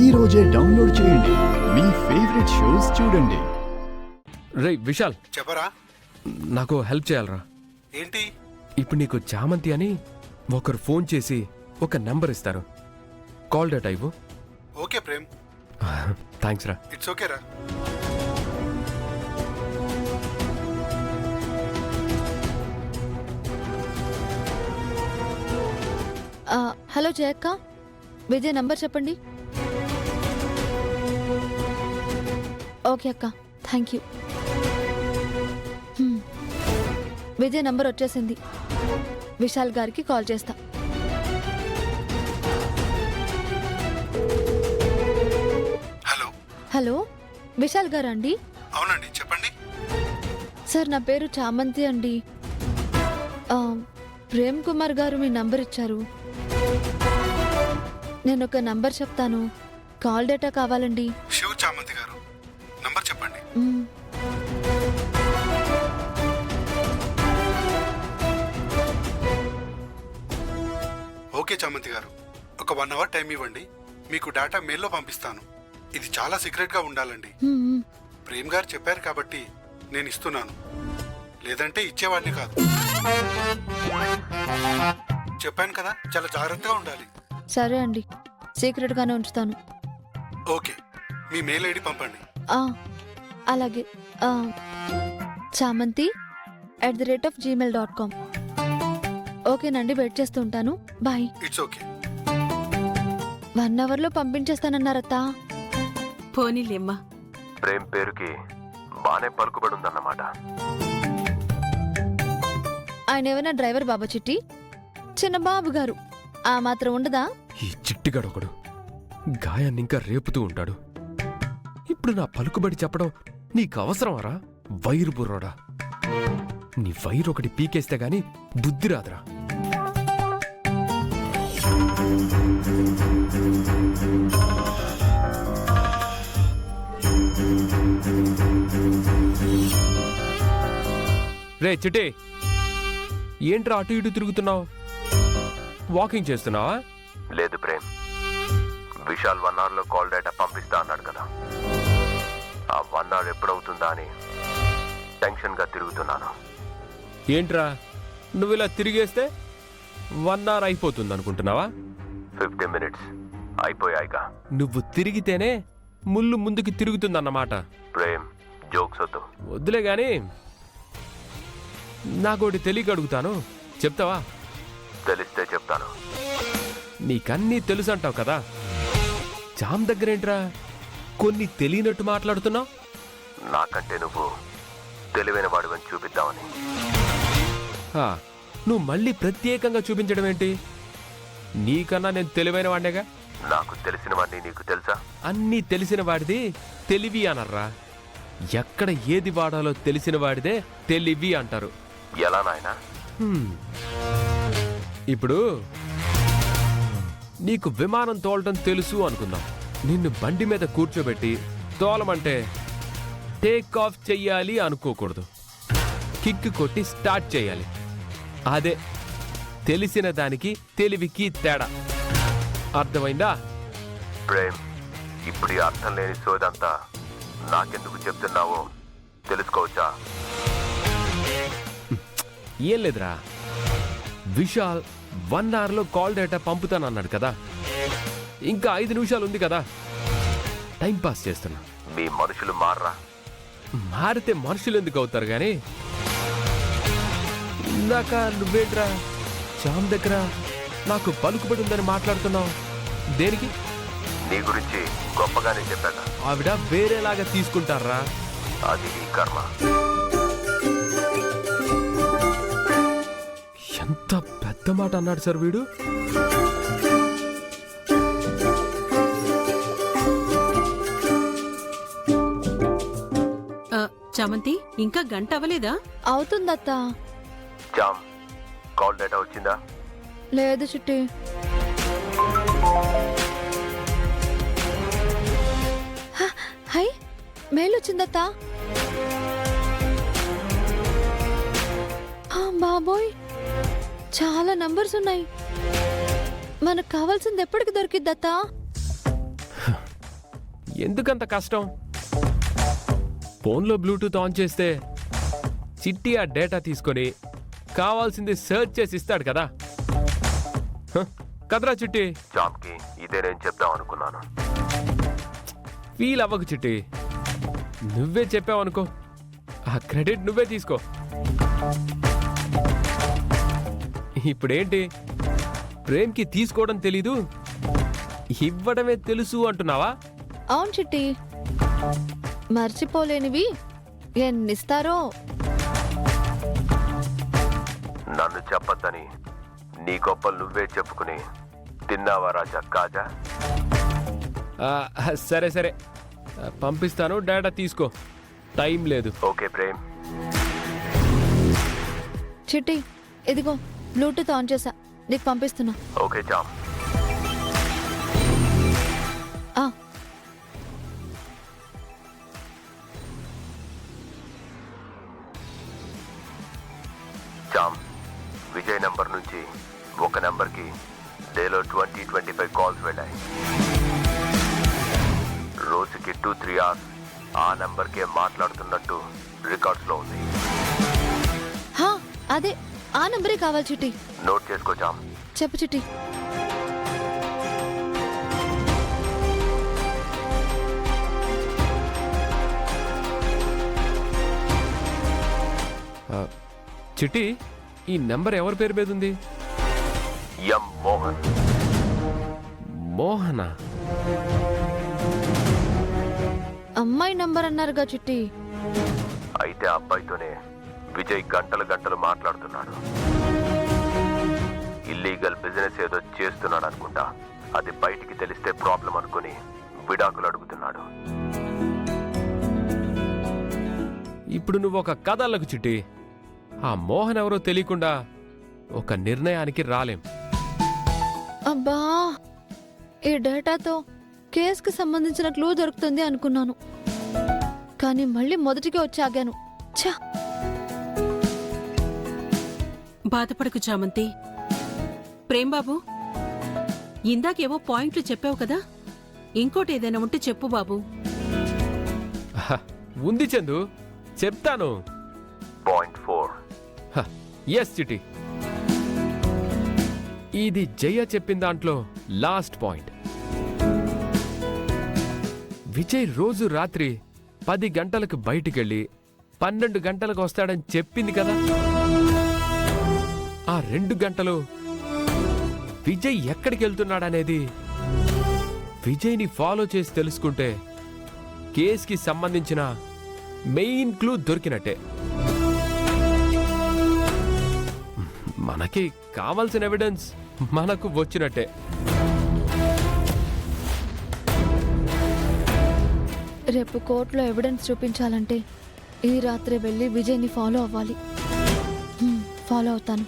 ఈ రోజే డౌన్లోడ్ చేయండి. మీ ఫేవరెట్ షోస్ చూడండి. రే విశాల్, చెప్పరా. నాకు హెల్ప్ చేయాలరా. ఏంటి? ఇప్పుడు నీకు చామంతి అని ఒకరు ఫోన్ చేసి ఒక నెంబర్ ఇస్తారు. కాల్ డేటా ఇవ్వు. ఓకే ప్రేమ్. థ్యాంక్స్ రా. ఇట్స్ ఓకే రా. హలో జయక్క, విజయ్ నంబర్ చెప్పండి. ఓకే అక్క, థ్యాంక్ యూ. విజయ్ నంబర్ వచ్చేసింది. విశాల్ గారికి కాల్ చేస్తా. హలో. హలో, విశాల్ గారా అండి? అవునండి, చెప్పండి. సార్, నా పేరు చామంతి అండి. ప్రేమ్ కుమార్ గారు మీ నంబర్ ఇచ్చారు. నేను ఒక నంబర్ చెప్తాను, కాల్ డేటా కావాలండి. శివ్ చామంతి గారు, నంబర్ చెప్పండి. ఓకే చామంతి గారు, ఒక 1 అవర్ టైం ఇవ్వండి. మీకు డేటా మెయిల్లో పంపిస్తాను. ఇది చాలా సీక్రెట్ గా ఉండాలండి. ప్రేమ్ గారు చెప్పారు కాబట్టి నేను ఇస్తున్నాను, లేదంటే ఇచ్చేవాడిని కాదు. చెప్పాను కదా, చాలా జాగ్రత్తగా ఉండాలి. సరే అండి, సీక్రెట్ గానే ఉంచుతాను. ఓకే, మీ మెయిల్ ఐడి పంపండి. అలాగే. chamanti@gmail.com. ఓకేనండి, వెయిట్ చేస్తూ ఉంటాను. బాయ్. It's okay. 1 అవర్లో పంపించేస్తానన్నారత్తా. పోనీలేమ్మా. ప్రేమ్ పేరుకి బానే పలుకుబడి ఉందన్నమాట. ఆయన ఏమైనా డ్రైవర్ బాబా చిట్టి? చిన్న బాబు గారు ఆ మాత్రం ఉండదా? ఈ చిట్టిగాడొకడు గాయాన్ని ఇంకా రేపుతూ ఉంటాడు. ఇప్పుడు నా పలుకుబడి చెప్పడం నీకు అవసరమారా వైరు బుర్రోడా? నీ వైరు ఒకటి పీకేస్తే గాని బుద్ధి రాదురా. రే చిట్టి, ఏంట్రా అటు ఇటు తిరుగుతున్నావు? వాకింగ్ చేస్తున్నావా? లేదు ప్రేమ్, విశాల్ 1 అవర్లో కాల్ డేటా పంపిస్తా అన్నాడు కదా, ఆ 1 అవర్ ఎప్పుడవుతుందా అని టెన్షన్గా తిరుగుతున్నాను. ఏంట్రా నువ్వు ఇలా తిరిగేస్తే 1 అవర్ అయిపోతుంది అనుకుంటున్నావా? 50 మినిట్స్ అయిపోయాయిగా. నువ్వు తిరిగితేనే ముళ్ళు ముందుకు తిరుగుతుందన్నమాట. ప్రేమ్, జోక్స్ వద్దు. వద్దులే గాని నాకోటి తెలియక అడుగుతాను, చెప్తావా? తెలిస్తే చెప్తాను. నీకన్నీ తెలుసు అంటావు కదా, జామ్ దగ్గరేంట్రా కొన్ని తెలియనట్టు మాట్లాడుతున్నావు? నాకంటే నువ్వు తెలివైన వాడివని చూపిద్దామని. నువ్వు మళ్ళీ ప్రత్యేకంగా చూపించడం ఏంటి? నీకన్నా నేను తెలివైన వాడినేగా. నాకు తెలిసినవన్నీ నీకు తెలుసా? అన్నీ తెలిసిన వాడిది తెలివి అనర్రా. ఎక్కడ ఏది వాడాలో తెలిసిన వాడిదే తెలివి అంటారు. ఎలా నాయనా? ఇప్పుడు నీకు విమానం తోలటం తెలుసు అనుకుందాం. నిన్ను బండి మీద కూర్చోబెట్టి తోలమంటే టేక్ ఆఫ్ చెయ్యాలి అనుకోకూడదు, కిక్ కొట్టి స్టార్ట్ చేయాలి. అదే తెలిసిన దానికి తెలివికి తేడా. అర్థమైందా? ప్రేమ్, ఇప్పుడు ఈ అర్థం లేని సోదంతా నాకెందుకు చెప్తున్నావో తెలుసుకోవచ్చా? ఏం లేదురా, విశాల్ 1 అవర్లో కాల్ డేటా పంపుతానన్నాడు కదా, ఇంకా 5 నిమిషాలు ఉంది కదా, టైం పాస్ చేస్తున్నా. మీ మనుషులు మారరా? మారితే మనుషులు ఎందుకు అవుతారు గాని? ఇందాక నువ్వేంట్రా జామ్ దగ్గర నాకు పలుకుబడి ఉందని మాట్లాడుతున్నావు? దేనికి? నీ గురించి గొప్పగానే చెప్పాను. ఆవిడ వేరేలాగా తీసుకుంటారా? అది నీ కర్మ. ఎంత పెద్ద మాట అన్నాడు సార్ వీడు. చామంతి, ఇంకా గంట అవ్వలేదా? అవుతుందత్తా. జామ్, కాల్ డేటా వచ్చిందా? లేదు చిట్టి. హై, మెయిల్ వచ్చిందత్తా. బాబోయ్, చాలా నంబర్స్ ఉన్నాయి. మనకు కావాల్సింది ఎప్పటికి దొరికిద్దత్తా? ఎందుకంత కష్టం? ఫోన్లో బ్లూటూత్ ఆన్ చేస్తే చిట్టి ఆ డేటా తీసుకొని కావాల్సింది సెర్చ్ చేసి ఇస్తాడు కదా. కదరా చిట్టి? జామ్కి ఇదే నేను చెప్దాం అనుకున్నాను. ఫీల్ అవ్వకు చిట్టి, నువ్వే చెప్పావనుకో, ఆ క్రెడిట్ నువ్వే తీసుకో. ఇప్పుడేంటి, ప్రేమ్కి తీసుకోవడం తెలీదు, ఇవ్వడమే తెలుసు అంటున్నావా? అవును చిట్టి, మర్చిపోలేనివి ఎన్నిస్తారో. నన్ను చెప్పొద్దని నీ గొప్పలు నువ్వే చెప్పుకుని తిన్నావా రాజా కాజా? సరే సరే, పంపిస్తాను, డేటా తీసుకో, టైం లేదు. ఓకే ప్రేమ్. చిట్టి ఇదిగో బ్లూటూత్ ఆన్ చేసా, నీకు పంపిస్తున్నా. ఓకే జామ్. ఆ, జామ్, విజయ్ నంబర్ నుంచి ఒక నంబర్కి డేలో 20-25 కాల్స్ వెళ్ళాయి. రోజుకి 2-3 అవర్స్ ఆ నంబర్కే మాట్లాడుతున్నట్టు రికార్డ్స్లో ఉంది. హా, అదే ఆ నంబరే కావాలి చిట్టి. నోట్ చేసుకో జామ్. చెప్పు చిట్టి. చిట్టి, ఈ నెంబర్ ఎవరి పేరు మీద ఉంది? ఎం మోహన్. మోహనా? అమ్మాయి నంబర్ అన్నారుగా చిట్టి. అయితే ఆ అబ్బాయితోనే విజయ్ గంటలు గంటలు మాట్లాడుతున్నాడు. ఇల్లీగల్ బిజినెస్ ఏదో చేస్తున్నాడు అనుకుంటా. అది బయటికి తెలిస్తే ప్రాబ్లం అనుకుని విడాకులు అడుగుతున్నాడు. ఇప్పుడు నువ్వు ఒక కథ అల్లకు చిట్టి. ఆ మోహన్ ఎవరో తెలియకుండా ఒక నిర్ణయానికి రాలేం. అబ్బా, ఈ డేటాతో కేసుకి సంబంధించిన క్లూ దొరుకుతుంది అనుకున్నాను, కానీ మళ్ళీ మొదటికి వచ్చి ఆగాను. ఛా! బాధపడకు చామంతి. ప్రేమ్ బాబు, ఇందాకేవో పాయింట్లు చెప్పావు కదా, ఇంకోటి ఏదైనా ఉంటే చెప్పు బాబు. ఉంది చందు, చెప్తాను. పాయింట్ 4. ఎస్ చిట్టి, ఇది జయ చెప్పిన దాంట్లో లాస్ట్ పాయింట్. విజయ్ రోజు రాత్రి 10 గంటలకు బయటికెళ్ళి 12 గంటలకు వస్తాడని చెప్పింది కదా. ఆ 2 గంటలు విజయ్ ఎక్కడికి వెళ్తున్నాడనేది విజయ్ని ఫాలో చేసి తెలుసుకుంటే కేసుకి సంబంధించిన మెయిన్ క్లూ దొరికినట్టే. మనకి కావాల్సిన ఎవిడెన్స్ మనకు వచ్చినట్టే. రేపు కోర్టులో ఎవిడెన్స్ చూపించాలంటే ఈ రాత్రే వెళ్ళి విజయ్ని ఫాలో అవ్వాలి. ఫాలో అవుతాను.